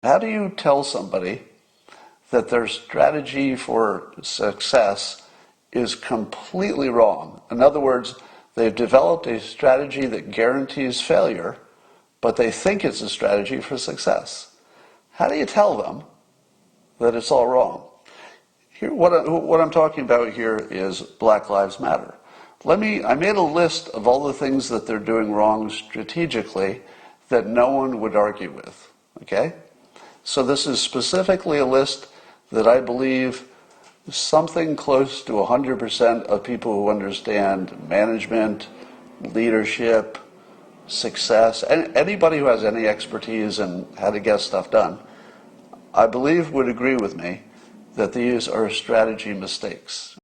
How do you tell somebody that their strategy for success is completely wrong? In other words, they've developed a strategy that guarantees failure, but they think it's a strategy for success. How do you tell them that it's all wrong? Here, what I'm talking about here is Black Lives Matter. I made a list of all the things that they're doing wrong strategically that no one would argue with, okay? So this is specifically a list that I believe something close to 100% of people who understand management, leadership, success, and anybody who has any expertise in how to get stuff done, I believe would agree with me that these are strategy mistakes.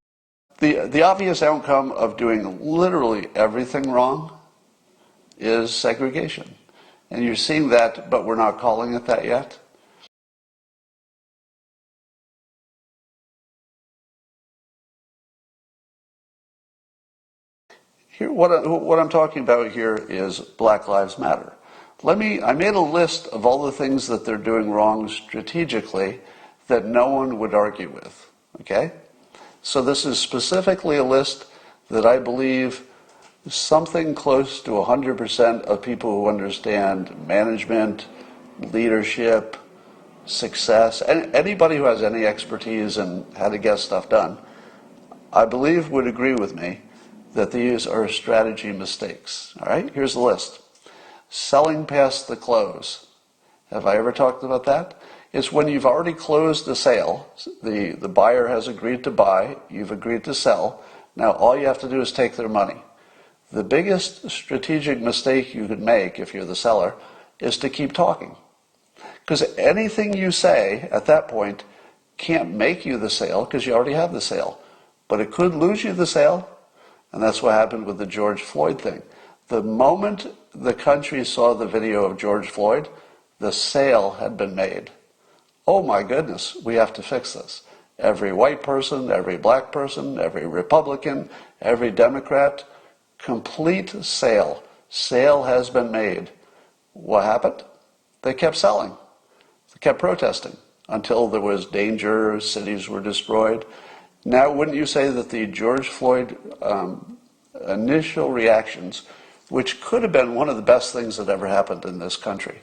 The obvious outcome of doing literally everything wrong is segregation. And you're seeing that, but we're not calling it that yet. Here, what I'm talking about here is Black Lives Matter. I made a list of all the things that they're doing wrong strategically that no one would argue with, okay? So this is specifically a list that I believe something close to 100% of people who understand management, leadership, success, and anybody who has any expertise in how to get stuff done, I believe would agree with me that these are strategy mistakes. All right, here's the list. Selling past the close. Have I ever talked about that? It's when you've already closed the sale, the buyer has agreed to buy, you've agreed to sell, now all you have to do is take their money. The biggest strategic mistake you could make if you're the seller is to keep talking. Because anything you say at that point can't make you the sale because you already have the sale. But it could lose you the sale, and that's what happened with the George Floyd thing. The moment the country saw the video of George Floyd, the sale had been made. Oh my goodness, we have to fix this. Every white person, every black person, every Republican, every Democrat, complete sale. Sale has been made. What happened? They kept selling. They kept protesting until there was danger, cities were destroyed. Now, wouldn't you say that the George Floyd initial reactions, which could have been one of the best things that ever happened in this country,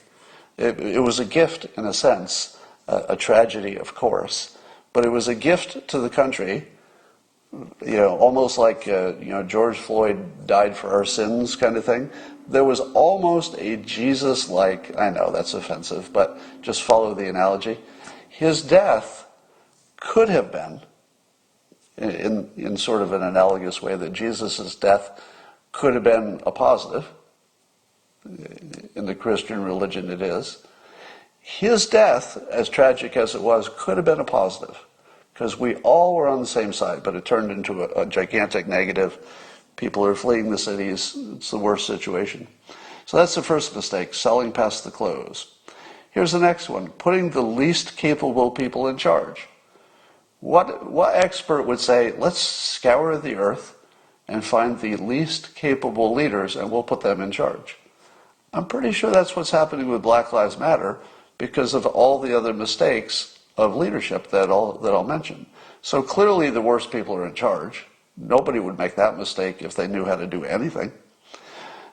it was a gift in a sense, a tragedy of course, but it was a gift to the country, almost like George Floyd died for our sins kind of thing. There was almost a Jesus-like, I know that's offensive, but just follow the analogy. His death could have been, in sort of an analogous way, that Jesus' death could have been a positive. In the Christian religion it is. His death, as tragic as it was, could have been a positive. Because we all were on the same side, but it turned into a gigantic negative. People are fleeing the cities. It's the worst situation. So that's the first mistake, selling past the close. Here's the next one, putting the least capable people in charge. What expert would say, let's scour the earth and find the least capable leaders and we'll put them in charge? I'm pretty sure that's what's happening with Black Lives Matter because of all the other mistakes of leadership that I'll mention. So clearly the worst people are in charge. Nobody would make that mistake if they knew how to do anything.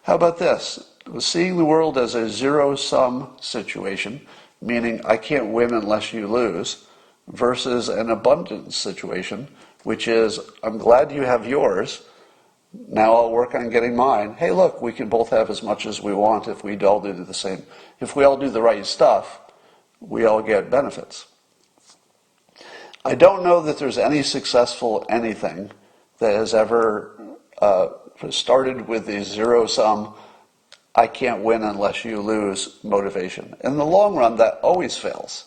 How about this? Seeing the world as a zero-sum situation, meaning I can't win unless you lose, versus an abundance situation, which is I'm glad you have yours, now I'll work on getting mine. Hey, look, we can both have as much as we want if we all do the same. If we all do the right stuff, we all get benefits. I don't know that there's any successful anything that has ever started with a zero-sum, I can't win unless you lose motivation. In the long run, that always fails.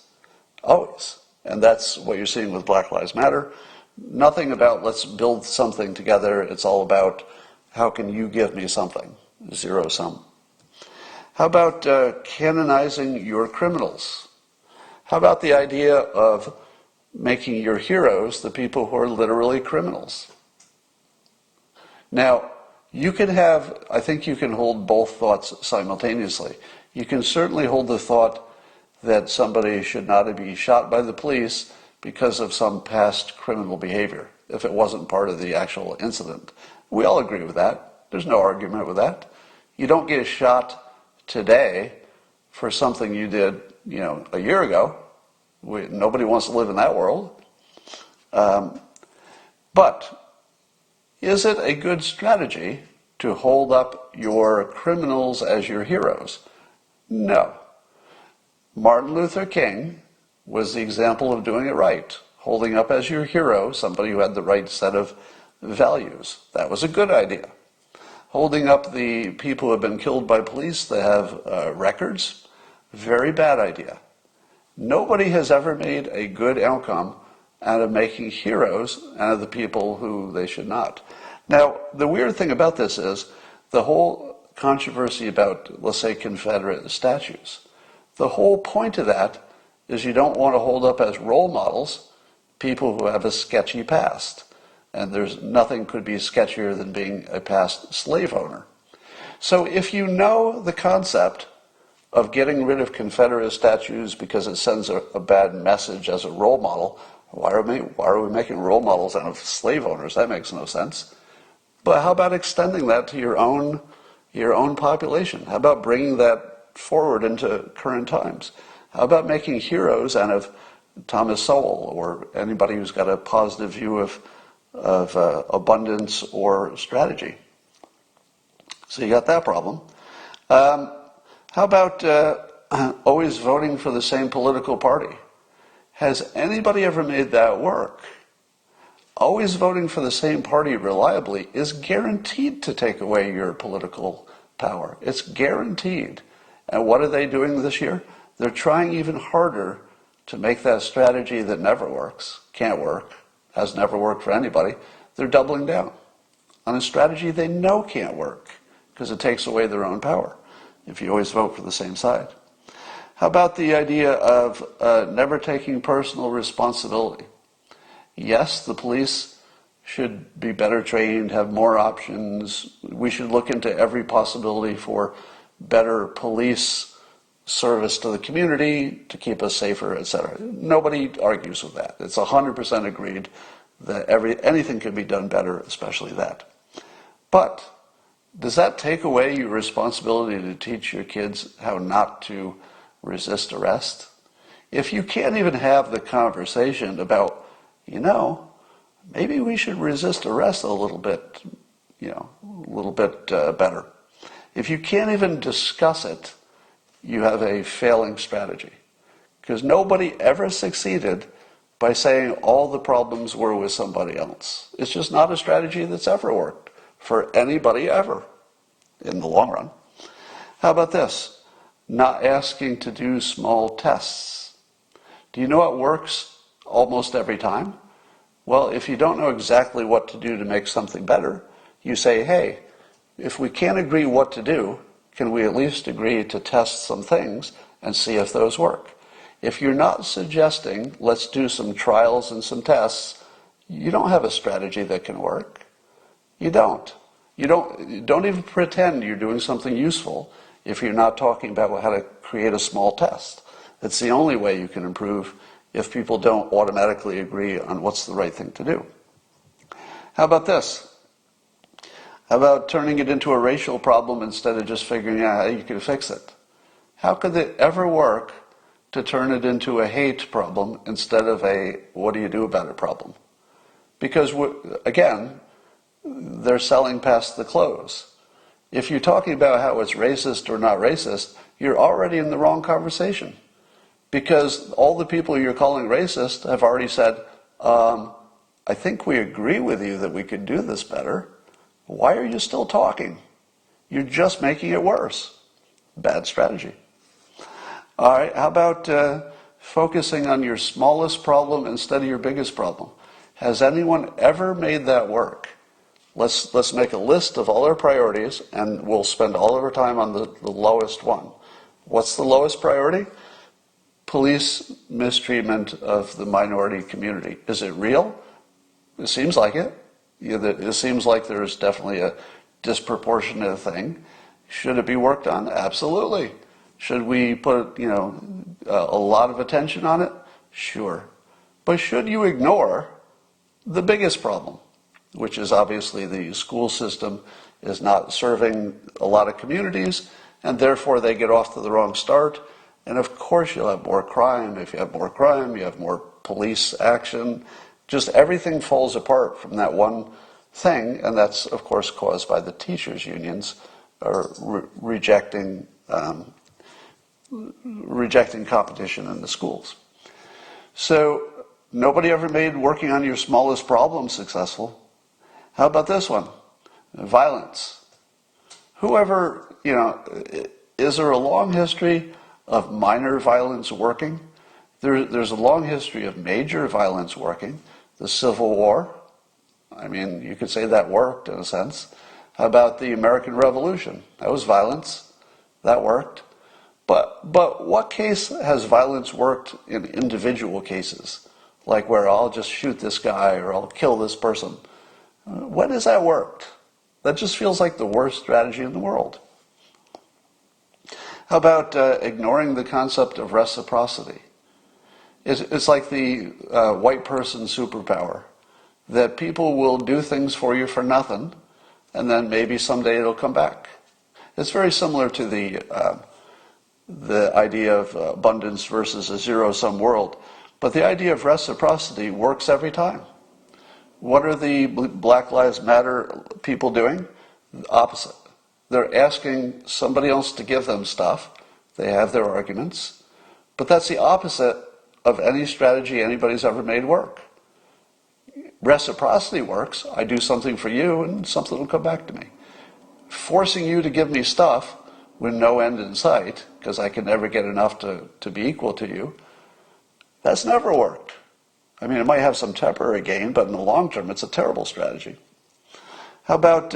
Always. And that's what you're seeing with Black Lives Matter. Nothing about let's build something together. It's all about how can you give me something? Zero sum. How about canonizing your criminals? How about the idea of making your heroes the people who are literally criminals? Now, I think you can hold both thoughts simultaneously. You can certainly hold the thought that somebody should not be shot by the police because of some past criminal behavior, if it wasn't part of the actual incident. We all agree with that. There's no argument with that. You don't get shot today for something you did, a year ago. Nobody wants to live in that world. But is it a good strategy to hold up your criminals as your heroes? No. Martin Luther King was the example of doing it right, holding up as your hero somebody who had the right set of values. That was a good idea. Holding up the people who have been killed by police that have records, very bad idea. Nobody has ever made a good outcome out of making heroes out of the people who they should not. Now, the weird thing about this is the whole controversy about, let's say, Confederate statues. The whole point of that is you don't want to hold up as role models people who have a sketchy past. And there's nothing could be sketchier than being a past slave owner. So if you know the concept of getting rid of Confederate statues because it sends a bad message as a role model, why are we making role models out of slave owners? That makes no sense. But how about extending that to your own population? How about bringing that forward into current times? How about making heroes out of Thomas Sowell or anybody who's got a positive view of abundance or strategy? So you got that problem. How about always voting for the same political party? Has anybody ever made that work? Always voting for the same party reliably is guaranteed to take away your political power. It's guaranteed. And what are they doing this year? They're trying even harder to make that strategy that never works, can't work, has never worked for anybody. They're doubling down on a strategy they know can't work because it takes away their own power if you always vote for the same side. How about the idea of never taking personal responsibility? Yes, the police should be better trained, have more options. We should look into every possibility for better police service to the community to keep us safer, etc. Nobody argues with that. It's 100% agreed that anything can be done better, especially that. But does that take away your responsibility to teach your kids how not to resist arrest? If you can't even have the conversation about, maybe we should resist arrest a little bit, better. If you can't even discuss it, you have a failing strategy. Because nobody ever succeeded by saying all the problems were with somebody else. It's just not a strategy that's ever worked for anybody ever in the long run. How about this? Not asking to do small tests. Do you know what works almost every time? Well, if you don't know exactly what to do to make something better, you say, hey, if we can't agree what to do, can we at least agree to test some things and see if those work? If you're not suggesting, let's do some trials and some tests, you don't have a strategy that can work. You don't. You don't even pretend you're doing something useful if you're not talking about how to create a small test. It's the only way you can improve if people don't automatically agree on what's the right thing to do. How about this? How about turning it into a racial problem instead of just figuring out how you can fix it? How could it ever work to turn it into a hate problem instead of a what do you do about it problem? Because, again, they're selling past the clothes. If you're talking about how it's racist or not racist, you're already in the wrong conversation. Because all the people you're calling racist have already said, I think we agree with you that we could do this better. Why are you still talking? You're just making it worse. Bad strategy. All right, how about focusing on your smallest problem instead of your biggest problem? Has anyone ever made that work? Let's make a list of all our priorities, and we'll spend all of our time on the lowest one. What's the lowest priority? Police mistreatment of the minority community. Is it real? It seems like it. It seems like there's definitely a disproportionate thing. Should it be worked on? Absolutely. Should we put, a lot of attention on it? Sure. But should you ignore the biggest problem, which is obviously the school system is not serving a lot of communities, and therefore they get off to the wrong start. And of course you'll have more crime. If you have more crime, you have more police action. Just everything falls apart from that one thing, and that's, of course, caused by the teachers' unions rejecting competition in the schools. So nobody ever made working on your smallest problem successful. How about this one? Violence. Whoever, is there a long history of minor violence working? There's a long history of major violence working. The Civil War, you could say that worked in a sense. How about the American Revolution? That was violence. That worked. But what case has violence worked in individual cases? Like where I'll just shoot this guy or I'll kill this person. When has that worked? That just feels like the worst strategy in the world. How about ignoring the concept of reciprocity? It's like the white person superpower, that people will do things for you for nothing, and then maybe someday it'll come back. It's very similar to the idea of abundance versus a zero-sum world. But the idea of reciprocity works every time. What are the Black Lives Matter people doing? The opposite. They're asking somebody else to give them stuff. They have their arguments. But that's the opposite of any strategy anybody's ever made work. Reciprocity works. I do something for you and something will come back to me. Forcing you to give me stuff with no end in sight, because I can never get enough to be equal to you, that's never worked. It might have some temporary gain, but in the long term, it's a terrible strategy. How about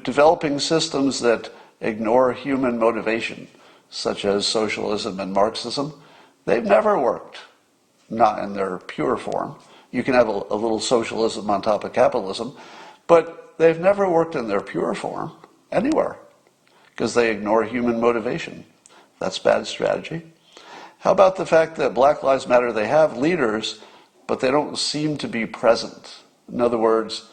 developing systems that ignore human motivation, such as socialism and Marxism? They've never worked, not in their pure form. You can have a little socialism on top of capitalism, but they've never worked in their pure form anywhere, because they ignore human motivation. That's bad strategy. How about the fact that Black Lives Matter, they have leaders, but they don't seem to be present? In other words,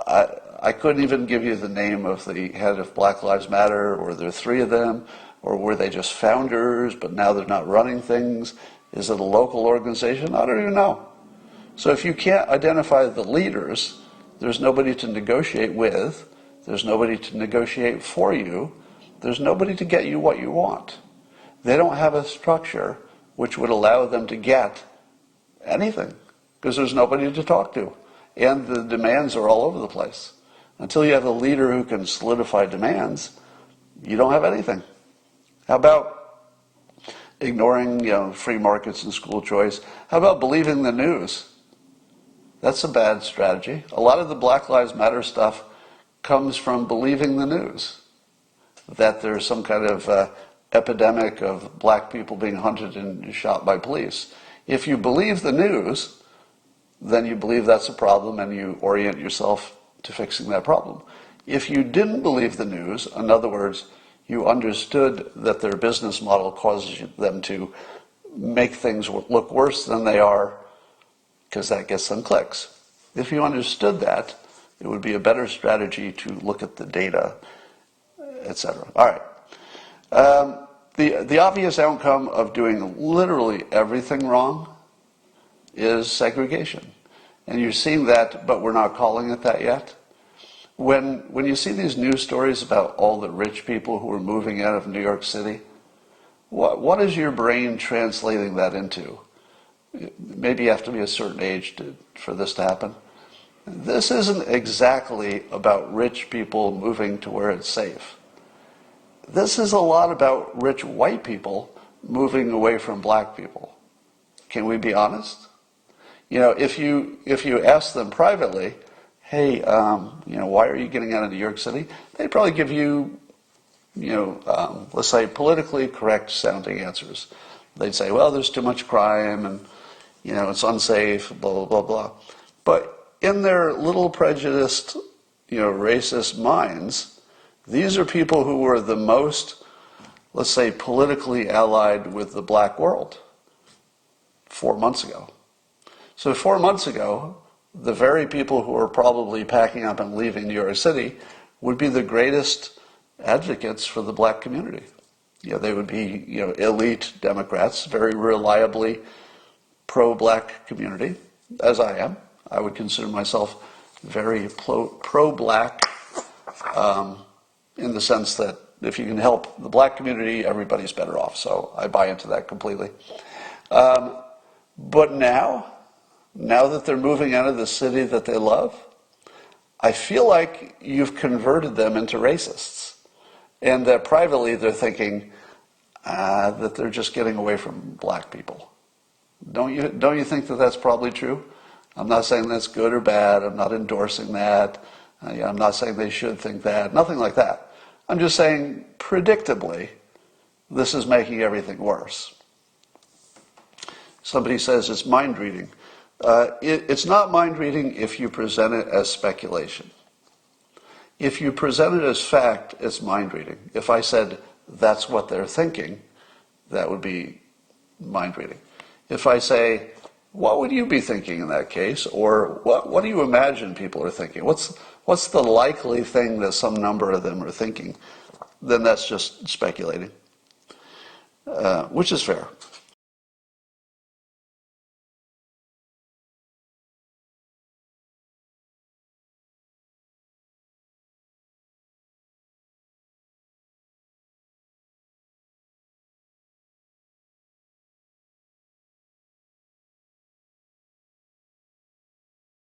I couldn't even give you the name of the head of Black Lives Matter, or there are three of them, or were they just founders, but now they're not running things? Is it a local organization? I don't even know. So if you can't identify the leaders, there's nobody to negotiate with, there's nobody to negotiate for you, there's nobody to get you what you want. They don't have a structure which would allow them to get anything, because there's nobody to talk to. And the demands are all over the place. Until you have a leader who can solidify demands, you don't have anything. How about ignoring, free markets and school choice? How about believing the news? That's a bad strategy. A lot of the Black Lives Matter stuff comes from believing the news, that there's some kind of epidemic of black people being hunted and shot by police. If you believe the news, then you believe that's a problem and you orient yourself to fixing that problem. If you didn't believe the news, in other words, you understood that their business model causes them to make things look worse than they are, because that gets them clicks. If you understood that, it would be a better strategy to look at the data, etc. All right. The obvious outcome of doing literally everything wrong is segregation. And you're seeing that, but we're not calling it that yet. When you see these news stories about all the rich people who are moving out of New York City, what is your brain translating that into? Maybe you have to be a certain age for this to happen. This isn't exactly about rich people moving to where it's safe. This is a lot about rich white people moving away from black people. Can we be honest? If you ask them privately, hey, why are you getting out of New York City? They'd probably give you, let's say, politically correct sounding answers. They'd say, well, there's too much crime and, it's unsafe, blah, blah, blah, blah. But in their little prejudiced, racist minds, These are people who were the most, let's say, politically allied with the black world 4 months ago. So 4 months ago, the very people who are probably packing up and leaving New York City would be the greatest advocates for the black community. They would be, elite Democrats, very reliably pro-black community, as I am. I would consider myself very pro-black in the sense that if you can help the black community, everybody's better off. So I buy into that completely. But now that they're moving out of the city that they love, I feel like you've converted them into racists. And that privately they're thinking that they're just getting away from black people. Don't you think that that's probably true? I'm not saying that's good or bad. I'm not endorsing that. I'm not saying they should think that. Nothing like that. I'm just saying, predictably, this is making everything worse. Somebody says it's mind reading. It's not mind reading if you present it as speculation. If you present it as fact, it's mind reading. If I said that's what they're thinking, that would be mind reading. If I say, what would you be thinking in that case? Or what do you imagine people are thinking? What's the likely thing that some number of them are thinking? Then that's just speculating, which is fair.